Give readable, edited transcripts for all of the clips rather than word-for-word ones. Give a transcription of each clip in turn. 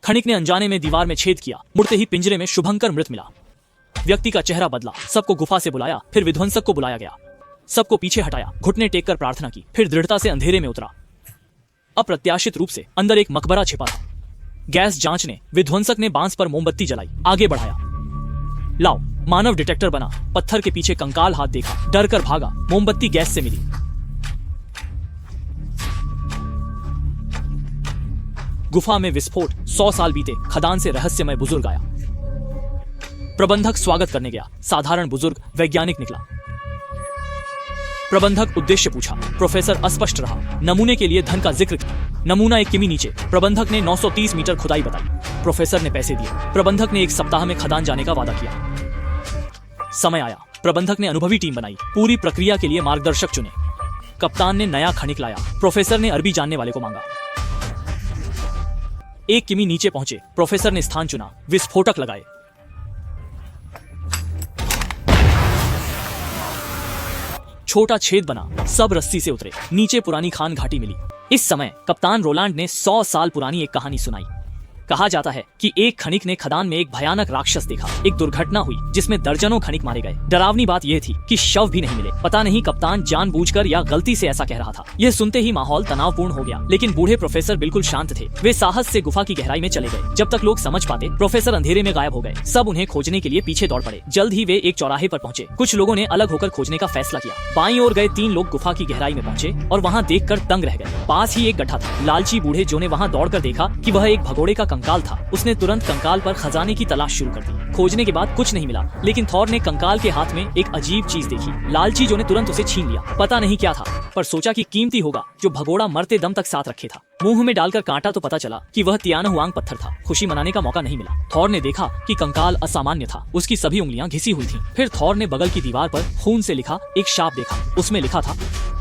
खनिक ने अनजाने में दीवार में छेद किया। मुड़ते ही पिंजरे में शुभंकर मृत मिला। व्यक्ति का चेहरा बदला। सबको गुफा से बुलाया, फिर विध्वंसक को बुलाया गया। सबको पीछे हटाया, घुटने टेक कर प्रार्थना की, फिर दृढ़ता से अंधेरे में उतरा। अप्रत्याशित रूप से अंदर एक मकबरा छिपा था। गैस जांचने विध्वंसक ने बांस पर मोमबत्ती जलाई, आगे बढ़ाया। लाओ, मानव डिटेक्टर बना। पत्थर के पीछे कंकाल हाथ देखा, डर कर भागा। मोमबत्ती गैस से मिली। गुफा में विस्फोट। 100 साल बीते, खदान से रहस्यमय बुजुर्ग आया। प्रबंधक स्वागत करने गया। साधारण बुजुर्ग वैज्ञानिक निकला। प्रबंधक उद्देश्य पूछा। प्रोफेसर अस्पष्ट रहा। नमूने के लिए धन का जिक्र किया। नमूना 1 किमी नीचे। प्रबंधक ने 930 मीटर खुदाई बताई। प्रोफेसर ने पैसे दिए। प्रबंधक ने 1 सप्ताह में खदान जाने का वादा किया। समय आया। प्रबंधक ने अनुभवी टीम बनाई। पूरी प्रक्रिया के लिए मार्गदर्शक चुने। कप्तान ने नया खनिक लाया। प्रोफेसर ने अरबी जानने वाले को मांगा। 1 किमी नीचे पहुंचे। प्रोफेसर ने स्थान चुना। विस्फोटक लगाए। छोटा छेद बना। सब रस्सी से उतरे। नीचे पुरानी खान घाटी मिली। इस समय कप्तान रोलांड ने 100 साल पुरानी एक कहानी सुनाई। कहा जाता है कि एक खनिक ने खदान में एक भयानक राक्षस देखा। एक दुर्घटना हुई जिसमें दर्जनों खनिक मारे गए। डरावनी बात यह थी कि शव भी नहीं मिले। पता नहीं कप्तान जानबूझकर या गलती से ऐसा कह रहा था। यह सुनते ही माहौल तनावपूर्ण हो गया, लेकिन बूढ़े प्रोफेसर बिल्कुल शांत थे। वे साहस से गुफा की गहराई में चले गए। जब तक लोग समझ पाते, प्रोफेसर अंधेरे में गायब हो गए। सब उन्हें खोजने के लिए पीछे दौड़ पड़े। जल्द ही वे एक चौराहे पर पहुंचे। कुछ लोगों ने अलग होकर खोजने का फैसला किया। बाईं ओर गए 3 लोग गुफा की गहराई में पहुंचे और वहां देखकर दंग रह गए। पास ही एक गड्ढा था। लालची बूढ़े जो ने वहां दौड़कर देखा कि वह एक भगोड़े का कंकाल था। उसने तुरंत कंकाल पर खजाने की तलाश शुरू कर दी। खोजने के बाद कुछ नहीं मिला, लेकिन थॉर ने कंकाल के हाथ में एक अजीब चीज देखी। लालची जो ने तुरंत उसे छीन लिया। पता नहीं क्या था, पर सोचा कि कीमती होगा जो भगोड़ा मरते दम तक साथ रखे था। मुंह में डालकर काटा तो पता चला कि वह तियानहुआंग पत्थर था। खुशी मनाने का मौका नहीं मिला। थॉर ने देखा कि कंकाल असामान्य था। उसकी सभी उंगलियां घिसी हुई थीं। फिर थॉर ने बगल की दीवार पर खून से लिखा एक शाप देखा। उसमें लिखा था,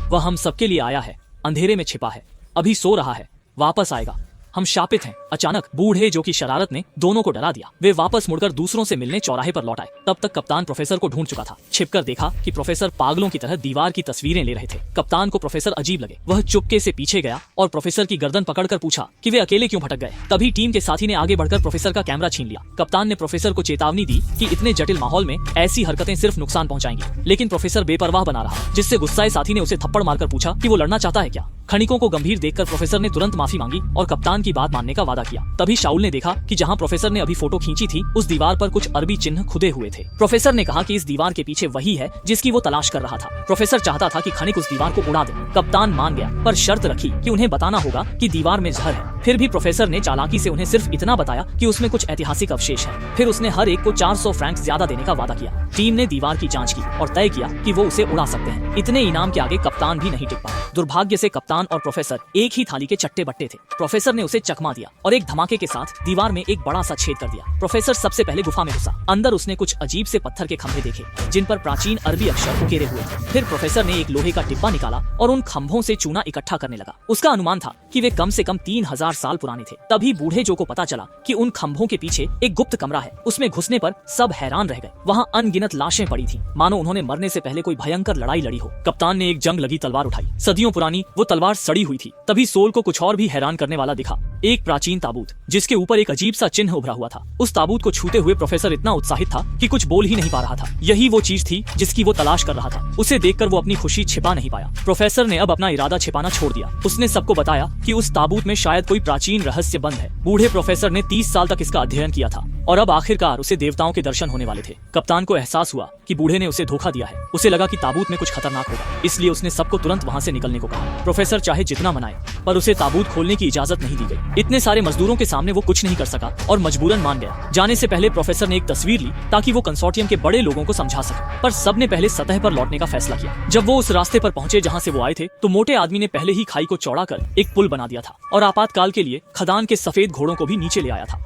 वह हम सबके लिए आया है, अंधेरे में छिपा है, अभी सो रहा है, वापस आएगा, हम शापित हैं। अचानक बूढ़े जो की शरारत ने दोनों को डरा दिया। वे वापस मुड़कर दूसरों से मिलने चौराहे पर लौट आए। तब तक कप्तान प्रोफेसर को ढूंढ चुका था। छिपकर देखा कि प्रोफेसर पागलों की तरह दीवार की तस्वीरें ले रहे थे। कप्तान को प्रोफेसर अजीब लगे। वह चुपके से पीछे गया और प्रोफेसर की गर्दन पकड़कर पूछा कि वे अकेले क्यों भटक गए। तभी टीम के साथी ने आगे बढ़कर प्रोफेसर का कैमरा छीन लिया। कप्तान ने प्रोफेसर को चेतावनी दी कि इतने जटिल माहौल में ऐसी हरकतें सिर्फ नुकसान पहुंचाएंगी, लेकिन प्रोफेसर बेपरवाह बना रहा, जिससे गुस्साए साथी ने उसे थप्पड़ मारकर पूछा कि वो लड़ना चाहता है क्या। खनिकों को गंभीर देखकर प्रोफेसर ने तुरंत माफी मांगी और कप्तान की बात मानने का वादा किया। तभी शाउल ने देखा कि जहां प्रोफेसर ने अभी फोटो खींची थी, उस दीवार पर कुछ अरबी चिन्ह खुदे हुए थे। प्रोफेसर ने कहा कि इस दीवार के पीछे वही है जिसकी वो तलाश कर रहा था। प्रोफेसर चाहता था कि खनिक उस दीवार को उड़ा दे। कप्तान मान गया, पर शर्त रखी कि उन्हें बताना होगा कि दीवार में जहर है। फिर भी प्रोफेसर ने चालाकी से उन्हें सिर्फ इतना बताया कि उसमें कुछ ऐतिहासिक अवशेष है। फिर उसने हर एक को 400 फ्रैंक ज्यादा देने का वादा किया। टीम ने दीवार की जांच की और तय किया कि वो उसे उड़ा सकते हैं। इतने इनाम के आगे कप्तान भी नहीं टिक पाया। दुर्भाग्य से कप्तान और प्रोफेसर एक ही थाली के चट्टे बट्टे थे। प्रोफेसर ने उसे चकमा दिया और एक धमाके के साथ दीवार में एक बड़ा सा छेद कर दिया। प्रोफेसर सबसे पहले गुफा में घुसा। अंदर उसने कुछ अजीब से पत्थर के खंभे देखे जिन पर प्राचीन अरबी अक्षर उकेरे हुए थे। फिर प्रोफेसर ने एक लोहे का डिब्बा निकाला और उन खंभों से चूना इकट्ठा करने लगा। उसका अनुमान था कि वे कम से कम 3000 साल पुराने थे। तभी बूढ़े जो को पता चला कि उन खंभों के पीछे एक गुप्त कमरा है। उसमें घुसने पर सब हैरान रह गए। वहाँ अनगिनत लाशें पड़ी थी, मानो उन्होंने मरने से पहले कोई भयंकर लड़ाई लड़ी हो। कप्तान ने एक जंग लगी तलवार उठाई। सदियों पुरानी वो तलवार सड़ी हुई थी। तभी सोल को कुछ और भी हैरान करने वाला दिखा। एक प्राचीन ताबूत जिसके ऊपर एक अजीब सा चिन्ह उभरा हुआ था। उस ताबूत को छूते हुए प्रोफेसर इतना उत्साहित था कि कुछ बोल ही नहीं पा रहा था। यही वो चीज थी जिसकी वो तलाश कर रहा था। उसे देखकर वो अपनी खुशी छिपा नहीं पाया। प्रोफेसर ने अब अपना इरादा छिपाना छोड़ दिया। उसने सबको बताया कि उस ताबूत में शायद कोई प्राचीन रहस्य बंद है। बूढ़े प्रोफेसर ने 30 साल तक इसका अध्ययन किया था और अब आखिरकार उसे देवताओं के दर्शन होने वाले थे। कप्तान को एहसास हुआ कि बूढ़े ने उसे धोखा दिया है। उसे लगा कि ताबूत में कुछ खतरनाक होगा, इसलिए उसने सबको तुरंत वहाँ से निकलने को कहा। प्रोफेसर चाहे जितना मनाए, पर उसे ताबूत खोलने की इजाजत नहीं दी गई। इतने सारे मजदूरों के सामने वो कुछ नहीं कर सका और मजबूरन मान गया। जाने से पहले प्रोफेसर ने एक तस्वीर ली ताकि वो कंसोर्टियम के बड़े लोगों को समझा सके, पर सबने पहले सतह पर लौटने का फैसला किया। जब वो उस रास्ते पर पहुंचे जहां से वो आए थे, तो मोटे आदमी ने पहले ही खाई को चौड़ा कर एक पुल बना दिया था और आपातकाल के लिए खदान के सफेद घोड़ों को भी नीचे ले आया था।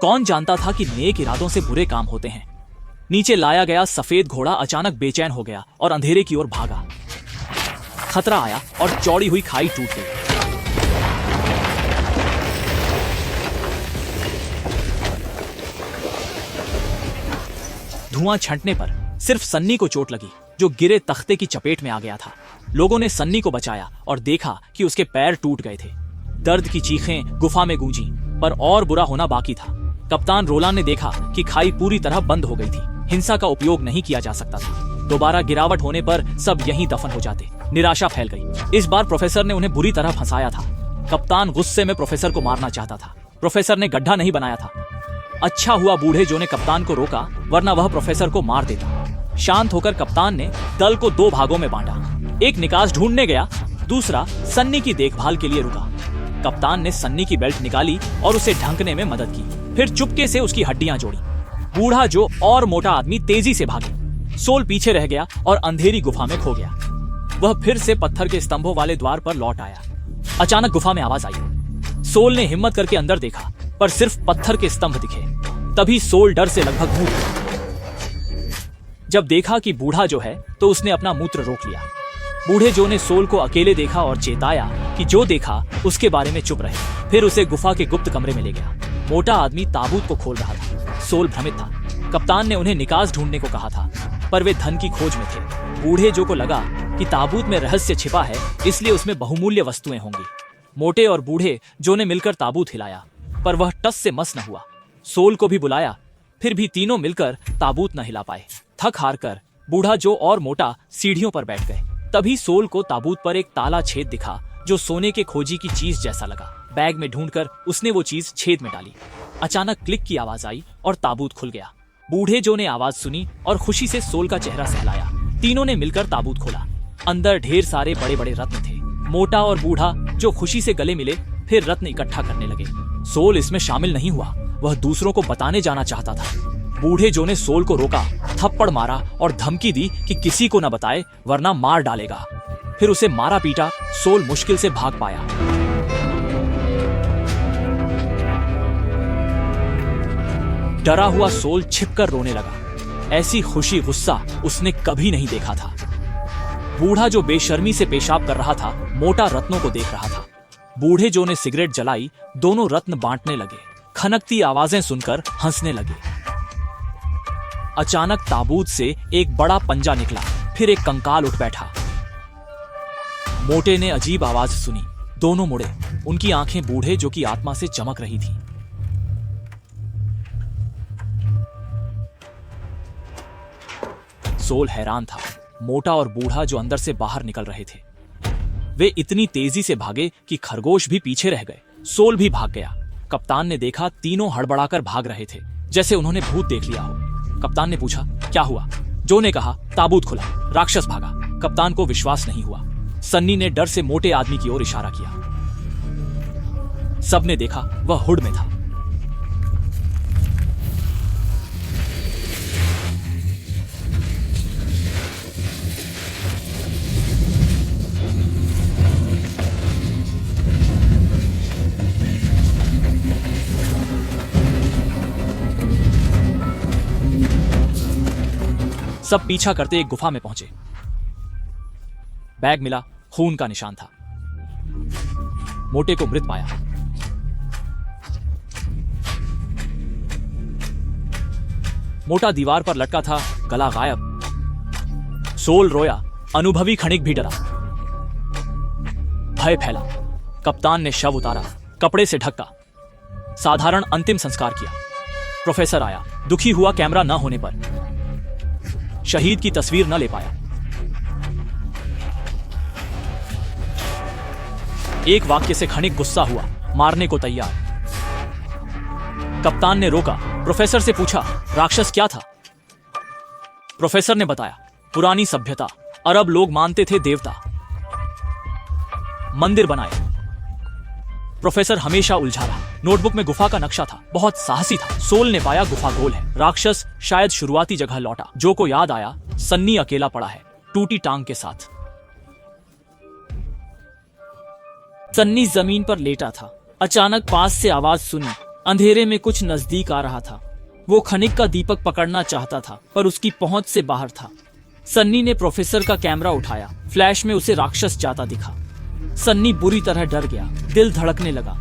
कौन जानता था कि नेक इरादों से बुरे काम होते हैं। नीचे लाया गया सफेद घोड़ा अचानक बेचैन हो गया और अंधेरे की ओर भागा। खतरा आया और चौड़ी हुई खाई टूट गई। धुआं छंटने पर सिर्फ सन्नी को चोट लगी, जो गिरे तख्ते की चपेट में आ गया था। लोगों ने सन्नी को बचाया और देखा कि उसके पैर टूट गए थे। दर्द की चीखें गुफा में गूंजी, पर और बुरा होना बाकी था। कप्तान रोलांड ने देखा कि खाई पूरी तरह बंद हो गई थी। हिंसा का उपयोग नहीं किया जा सकता था। दोबारा गिरावट होने पर सब यहीं दफन हो जाते। निराशा फैल गई। इस बार प्रोफेसर ने उन्हें बुरी तरह फंसाया था। कप्तान गुस्से में प्रोफेसर को मारना चाहता था। प्रोफेसर ने गड्ढा नहीं बनाया था। अच्छा हुआ बूढ़े जो ने कप्तान को रोका, वरना वह प्रोफेसर को मार देता। शांत होकर कप्तान ने दल को 2 भागों में बांटा। एक निकास ढूंढने गया, दूसरा सन्नी की देखभाल के लिए रुका। कप्तान ने सन्नी की बेल्ट निकाली और उसे ढंकने में मदद की। फिर चुपके से उसकी हड्डियां जोड़ी। बूढ़ा जो और मोटा आदमी तेजी से भागे। सोल पीछे रह गया और अंधेरी गुफा में खो गया। वह फिर से पत्थर के स्तंभों वाले द्वार पर लौट आया। अचानक गुफा में आवाज आई। सोल ने हिम्मत करके अंदर देखा, पर सिर्फ पत्थर के स्तंभ दिखे। तभी सोल डर से लगभग मुंह गया। जब देखा कि बूढ़ा जो है, तो उसने अपना मूत्र रोक लिया। बूढ़े जो ने सोल को अकेले देखा और चेताया कि जो देखा उसके बारे में चुप रहे। फिर उसे गुफा के गुप्त कमरे में ले गया। मोटा आदमी ताबूत को खोल रहा था। सोल भ्रमित था। कप्तान ने उन्हें निकास ढूंढने को कहा था, पर वे धन की खोज में थे। बूढ़े जो को लगा कि ताबूत में रहस्य छिपा है, इसलिए उसमें बहुमूल्य वस्तुएं होंगी। मोटे और बूढ़े जो ने मिलकर ताबूत हिलाया, पर वह टस से मस न हुआ। सोल को भी बुलाया, फिर भी तीनों मिलकर ताबूत न हिला पाए। थक हार कर बूढ़ा जो और मोटा सीढ़ियों पर बैठ गए। तभी सोल को ताबूत पर एक ताला छेद दिखा, जो सोने के खोजी की चीज जैसा लगा। बैग में ढूंढकर उसने वो चीज छेद में डाली। अचानक क्लिक की आवाज आई और ताबूत खुल गया। बूढ़े जो ने आवाज सुनी और खुशी से सोल का चेहरा सहलाया। तीनों ने मिलकर ताबूत खोला। अंदर ढेर सारे बड़े बड़े रत्न थे। मोटा और बूढ़ा जो खुशी से गले मिले, फिर रत्न इकट्ठा करने लगे। सोल इसमें शामिल नहीं हुआ। वह दूसरों को बताने जाना चाहता था। बूढ़े जो ने सोल को रोका, थप्पड़ मारा और धमकी दी कि किसी को न बताए, वरना मार डालेगा। फिर उसे मारा पीटा। सोल मुश्किल से भाग पाया। डरा हुआ सोल छिपकर रोने लगा। ऐसी खुशी गुस्सा उसने कभी नहीं देखा था। बूढ़ा जो बेशर्मी से पेशाब कर रहा था, मोटा रत्नों को देख रहा था। बूढ़े जो ने सिगरेट जलाई, दोनों रत्न बांटने लगे। खनकती आवाजें सुनकर हंसने लगे। अचानक ताबूत से एक बड़ा पंजा निकला, फिर एक कंकाल उठ बैठा। मोटे ने अजीब आवाज सुनी। दोनों मुड़े। उनकी आंखें बूढ़े जो की आत्मा से चमक रही थी। सोल हैरान था। मोटा और बूढ़ा जो अंदर से बाहर निकल रहे थे। वे इतनी तेजी से भागे कि खरगोश भी पीछे रह गए। सोल भी भाग गया। कप्तान ने देखा तीनों हड़बड़ाकर भाग रहे थे, जैसे उन्होंने भूत देख लिया हो। कप्तान ने पूछा, क्या हुआ? जो ने कहा, ताबूत खुला, राक्षस भागा। कप्तान को विश्वास नहीं हुआ। सन्नी ने डर से मोटे आदमी की ओर इशारा किया। सबने देखा, वह हुड में था। सब पीछा करते एक गुफा में पहुंचे। बैग मिला, खून का निशान था। मोटे को मृत पाया। मोटा दीवार पर लटका था, गला गायब। सोल रोया, अनुभवी खनिक भी डरा। भय फैला। कप्तान ने शव उतारा, कपड़े से ढका। साधारण अंतिम संस्कार किया। प्रोफेसर आया, दुखी हुआ कैमरा न होने पर। शहीद की तस्वीर न ले पाया। एक वाक्य से खनिक गुस्सा हुआ, मारने को तैयार। कप्तान ने रोका, प्रोफेसर से पूछा, राक्षस क्या था? प्रोफेसर ने बताया, पुरानी सभ्यता, अरब लोग मानते थे देवता। मंदिर बनाए। प्रोफेसर हमेशा उलझा रहा। नोटबुक में गुफा का नक्शा था, बहुत साहसी था। सोल ने पाया गुफा गोल है। राक्षस शायद शुरुआती जगह लौटा। जो को याद आया, सन्नी अकेला पड़ा है, टूटी टांग के साथ। सन्नी जमीन पर लेटा था। अचानक पास से आवाज सुनी। अंधेरे में कुछ नजदीक आ रहा था। वो खनिक का दीपक पकड़ना चाहता था, पर उसकी पहुंच से बाहर था। सन्नी ने प्रोफेसर का कैमरा उठाया। फ्लैश में उसे राक्षस जाता दिखा। सन्नी बुरी तरह डर गया। दिल धड़कने लगा।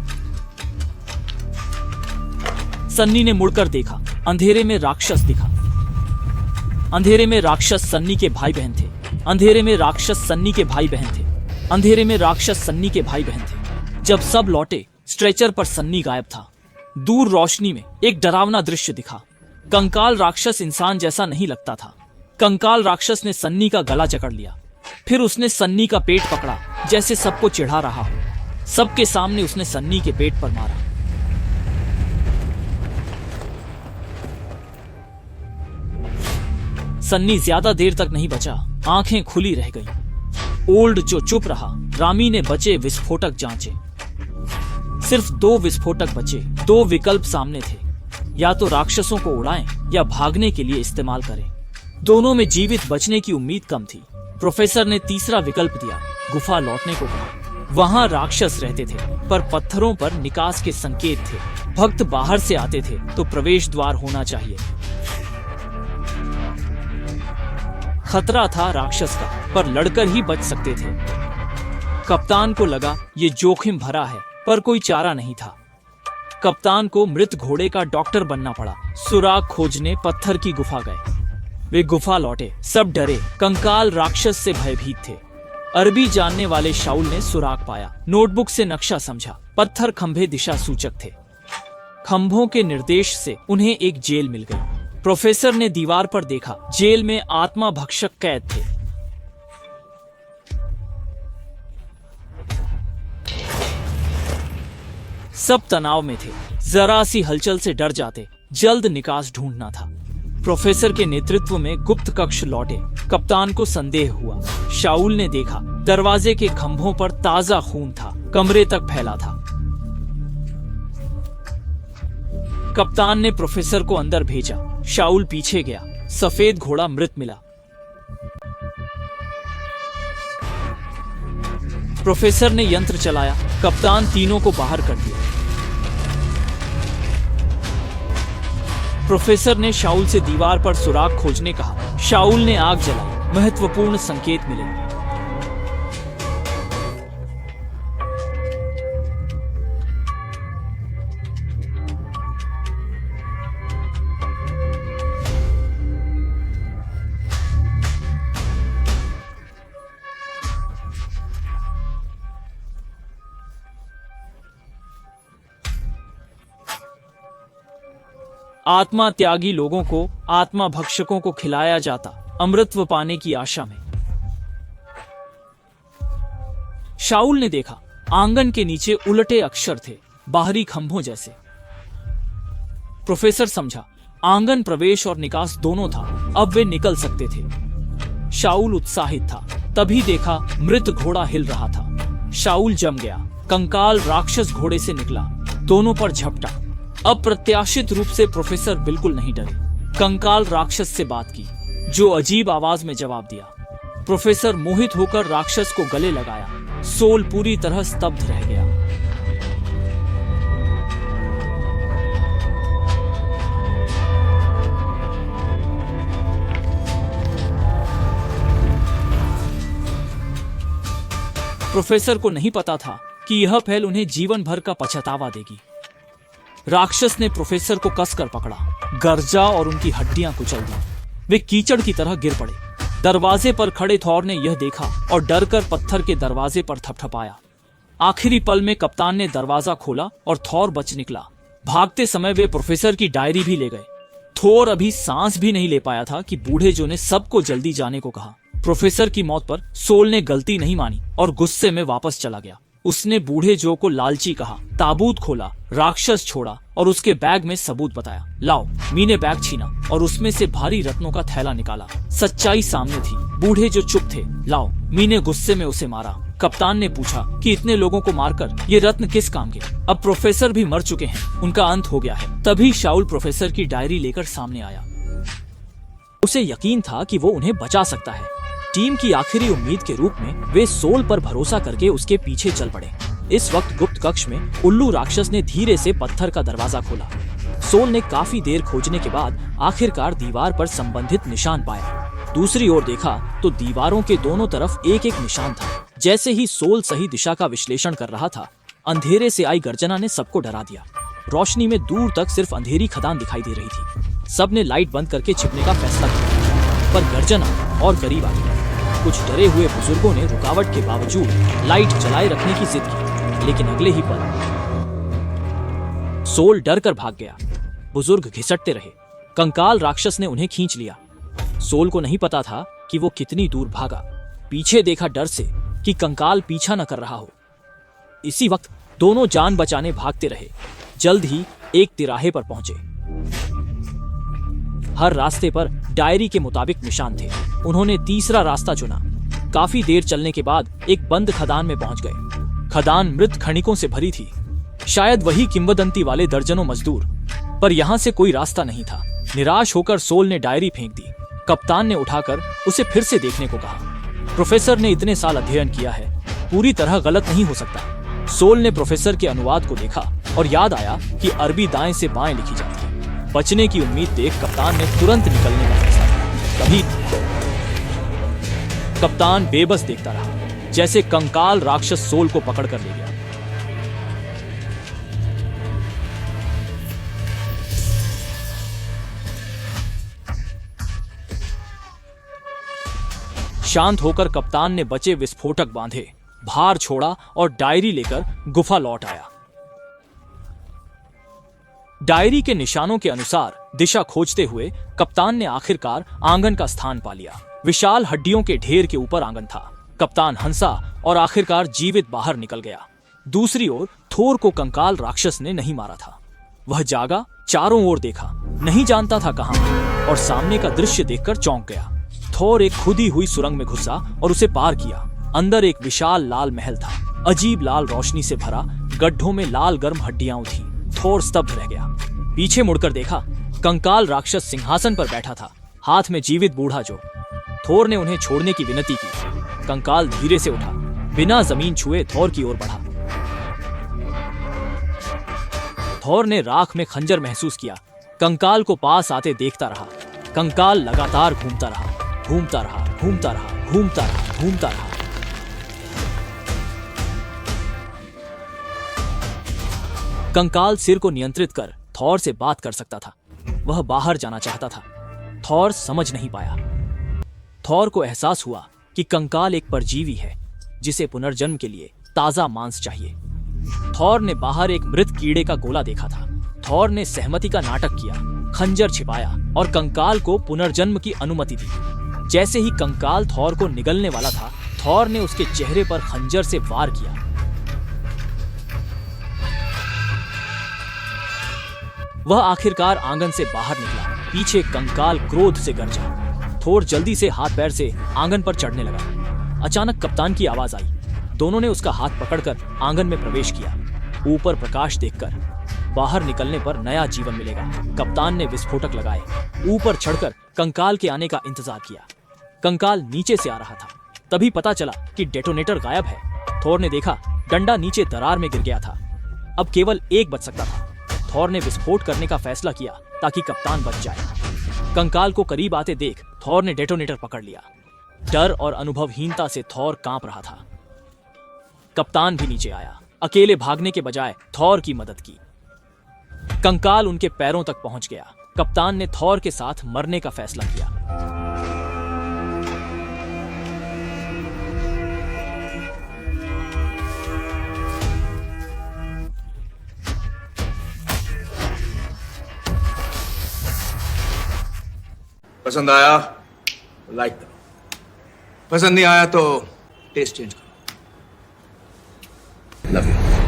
सन्नी ने मुड़कर देखा। अंधेरे में राक्षस दिखा। अंधेरे में राक्षस सन्नी के भाई बहन थे। अंधेरे में राक्षस सन्नी के भाई बहन थे। अंधेरे में राक्षस सन्नी के भाई बहन थे। जब सब लौटे, स्ट्रेचर पर सन्नी गायब था। दूर रोशनी में एक डरावना दृश्य दिखा। कंकाल राक्षस इंसान जैसा नहीं लगता था। कंकाल राक्षस ने सन्नी का गला जकड़ लिया। फिर उसने सन्नी का पेट पकड़ा, जैसे सबको चिढ़ा रहा हो। सबके सामने उसने सन्नी के पेट पर मारा। सन्नी ज्यादा देर तक नहीं बचा, आंखें खुली रह गईं। ओल्ड जो चुप रहा। रामी ने बचे विस्फोटक जांचे। सिर्फ 2 विस्फोटक बचे। 2 विकल्प सामने थे, या तो राक्षसों को उड़ाएं या भागने के लिए इस्तेमाल करें। दोनों में जीवित बचने की उम्मीद कम थी। प्रोफेसर ने तीसरा विकल्प दिया, गुफा लौटने को कहा। वहां राक्षस रहते थे, पर पत्थरों पर निकास के संकेत थे। भक्त बाहर से आते थे तो प्रवेश द्वार होना चाहिए। खतरा था राक्षस का, पर लड़कर ही बच सकते थे। कप्तान को लगा ये जोखिम भरा है, पर कोई चारा नहीं था। कप्तान को मृत घोड़े का डॉक्टर बनना पड़ा। सुराग खोजने पत्थर की गुफा गए। वे गुफा लौटे, सब डरे। कंकाल राक्षस से भयभीत थे। अरबी जानने वाले शाउल ने सुराग पाया। नोटबुक से नक्शा समझा। पत्थर खंभे दिशा सूचक थे। खंभों के निर्देश से उन्हें एक जेल मिल गई। प्रोफेसर ने दीवार पर देखा, जेल में आत्मा भक्षक कैद थे। सब तनाव में थे, जरा सी हलचल से डर जाते। जल्द निकास ढूंढना था। प्रोफेसर के नेतृत्व में गुप्त कक्ष लौटे। कप्तान को संदेह हुआ। शाउल ने देखा, दरवाजे के खंभों पर ताजा खून था, कमरे तक फैला था। कप्तान ने प्रोफेसर को अंदर भेजा। शाउल पीछे गया। सफेद घोड़ा मृत मिला। प्रोफेसर ने यंत्र चलाया। कप्तान तीनों को बाहर कर दिया। प्रोफेसर ने शाउल से दीवार पर सुराग खोजने कहा। शाउल ने आग जलाई। महत्वपूर्ण संकेत मिले। आत्मा त्यागी लोगों को आत्मा भक्षकों को खिलाया जाता, अमृतत्व पाने की आशा में। शाउल ने देखा, आंगन के नीचे उलटे अक्षर थे, बाहरी खंभों जैसे। प्रोफेसर समझा, आंगन प्रवेश और निकास दोनों था। अब वे निकल सकते थे। शाउल उत्साहित था। तभी देखा, मृत घोड़ा हिल रहा था। शाउल जम गया। कंकाल राक्षस घोड़े से निकला, दोनों पर झपटा। अप्रत्याशित रूप से प्रोफेसर बिल्कुल नहीं डरे। कंकाल राक्षस से बात की, जो अजीब आवाज में जवाब दिया। प्रोफेसर मोहित होकर राक्षस को गले लगाया। सोल पूरी तरह स्तब्ध रह गया। प्रोफेसर को नहीं पता था कि यह पहल उन्हें जीवन भर का पछतावा देगी। राक्षस ने प्रोफेसर को कसकर पकड़ा, गर्जा और उनकी हड्डियां कुचल दी। वे कीचड़ की तरह गिर पड़े। दरवाजे पर खड़े थॉर ने यह देखा और डरकर पत्थर के दरवाजे पर थपथपाया। आखिरी पल में कप्तान ने दरवाजा खोला और थॉर बच निकला। भागते समय वे प्रोफेसर की डायरी भी ले गए। थॉर अभी सांस भी नहीं ले पाया था कि बूढ़े जो ने सबको जल्दी जाने को कहा। प्रोफेसर की मौत पर सोल ने गलती नहीं मानी और गुस्से में वापस चला गया। उसने बूढ़े जो को लालची कहा, ताबूत खोला, राक्षस छोड़ा और उसके बैग में सबूत बताया। लाओ। मी ने बैग छीना और उसमें से भारी रत्नों का थैला निकाला। सच्चाई सामने थी। बूढ़े जो चुप थे। लाओ। मी ने गुस्से में उसे मारा। कप्तान ने पूछा कि इतने लोगों को मारकर ये रत्न किस काम के? अब प्रोफेसर भी मर चुके हैं, उनका अंत हो गया है। तभी शाउल प्रोफेसर की डायरी लेकर सामने आया। उसे यकीन था कि वो उन्हें बचा सकता है। टीम की आखिरी उम्मीद के रूप में वे सोल पर भरोसा करके उसके पीछे चल पड़े। इस वक्त गुप्त कक्ष में उल्लू राक्षस ने धीरे से पत्थर का दरवाजा खोला। सोल ने काफी देर खोजने के बाद आखिरकार दीवार पर संबंधित निशान पाया। दूसरी ओर देखा तो दीवारों के दोनों तरफ एक एक निशान था। जैसे ही सोल सही दिशा का विश्लेषण कर रहा था, अंधेरे से आई गर्जना ने सबको डरा दिया। रोशनी में दूर तक सिर्फ अंधेरी खदान दिखाई दे रही थी। सबने लाइट बंद करके छिपने का फैसला किया, पर गर्जना और करीब आ गई। कुछ डरे हुए बुजुर्गों ने रुकावट के बावजूद लाइट जलाए रखने की जिद की, लेकिन अगले ही पल सोल डर कर भाग गया। बुजुर्ग घिसटते रहे। कंकाल राक्षस ने उन्हें खींच लिया। सोल को नहीं पता था कि वो कितनी दूर भागा। पीछे देखा डर से कि कंकाल पीछा न कर रहा हो। इसी वक्त दोनों जान बचाने भागते रहे। जल्द ही एक तिराहे पर पहुंचे। हर रास्ते पर डायरी के मुताबिक निशान थे। उन्होंने तीसरा रास्ता चुना। काफी देर चलने के बाद एक बंद खदान में पहुंच गए। खदान मृत खनिकों से भरी थी, शायद वही किंवदंती वाले दर्जनों मजदूर, पर यहां से कोई रास्ता नहीं था। निराश होकर सोल ने डायरी फेंक दी। कप्तान ने उठाकर उसे फिर से देखने को कहा। प्रोफेसर ने इतने साल अध्ययन किया है, पूरी तरह गलत नहीं हो सकता। सोल ने प्रोफेसर के अनुवाद को देखा और याद आया कि अरबी दाएं से बाएं लिखी जाती है। बचने की उम्मीद देख कप्तान ने तुरंत निकलने का फैसला किया। तभी कप्तान बेबस देखता रहा, जैसे कंकाल राक्षस सोल को पकड़ कर ले गया। शांत होकर कप्तान ने बचे विस्फोटक बांधे, भार छोड़ा और डायरी लेकर गुफा लौट आया। डायरी के निशानों के अनुसार दिशा खोजते हुए कप्तान ने आखिरकार आंगन का स्थान पा लिया। विशाल हड्डियों के ढेर के ऊपर आंगन था। कप्तान हंसा और आखिरकार जीवित बाहर निकल गया। दूसरी ओर थोर को कंकाल राक्षस ने नहीं मारा था। वह जागा, चारों ओर देखा, नहीं जानता था कहां, और सामने का दृश्य देखकर चौंक गया। थोर एक खुदी हुई सुरंग में घुसा और उसे पार किया। अंदर एक विशाल लाल महल था, अजीब लाल रोशनी से भरा। गड्ढों में लाल गर्म हड्डियां थीं। थोर स्तब्ध रह गया। पीछे मुड़कर देखा, कंकाल राक्षस सिंहासन पर बैठा था, हाथ में जीवित बूढ़ा जो। थोर ने उन्हें छोड़ने की विनती की। कंकाल धीरे से उठा, बिना जमीन छुए थोर की ओर बढ़ा। थोर ने राख में खंजर महसूस किया। कंकाल को पास आते देखता रहा। कंकाल लगातार घूमता रहा, घूमता रहा, घूमता रहा, घूमता रहा, घूमता रहा। कंकाल सिर को नियंत्रित कर थॉर से बात कर सकता था। वह बाहर जाना चाहता था। थॉर समझ नहीं पाया। थॉर को एहसास हुआ कि कंकाल एक परजीवी है, जिसे पुनर्जन्म के लिए ताजा मांस चाहिए। थॉर ने बाहर एक मृत कीड़े का गोला देखा था। थॉर ने सहमति का नाटक किया, खंजर छिपाया और कंकाल को पुनर्जन्म की अनुमति दी। जैसे ही कंकाल थॉर को निगलने वाला था, थॉर ने उसके चेहरे पर खंजर से वार किया। वह आखिरकार आंगन से बाहर निकला। पीछे कंकाल क्रोध से गरजा। थोर जल्दी से हाथ पैर से आंगन पर चढ़ने लगा। अचानक कप्तान की आवाज आई। दोनों ने उसका हाथ पकड़कर आंगन में प्रवेश किया। ऊपर प्रकाश देखकर बाहर निकलने पर नया जीवन मिलेगा। कप्तान ने विस्फोटक लगाए। ऊपर चढ़कर कंकाल के आने का इंतजार किया। कंकाल नीचे से आ रहा था। तभी पता चला कि डेटोनेटर गायब है। थोर ने देखा, डंडा नीचे दरार में गिर गया था। अब केवल एक बच सकता था। थॉर ने विस्फोट करने का फैसला किया ताकि कप्तान बच जाए। कंकाल को करीब आते देख थॉर ने डेटोनेटर पकड़ लिया। डर और अनुभवहीनता से थॉर कांप रहा था। कप्तान भी नीचे आया। अकेले भागने के बजाय थॉर की मदद की। कंकाल उनके पैरों तक पहुंच गया। कप्तान ने थॉर के साथ मरने का फैसला किया। पसंद आया लाइक करो, पसंद नहीं आया तो टेस्ट चेंज करो। Love you.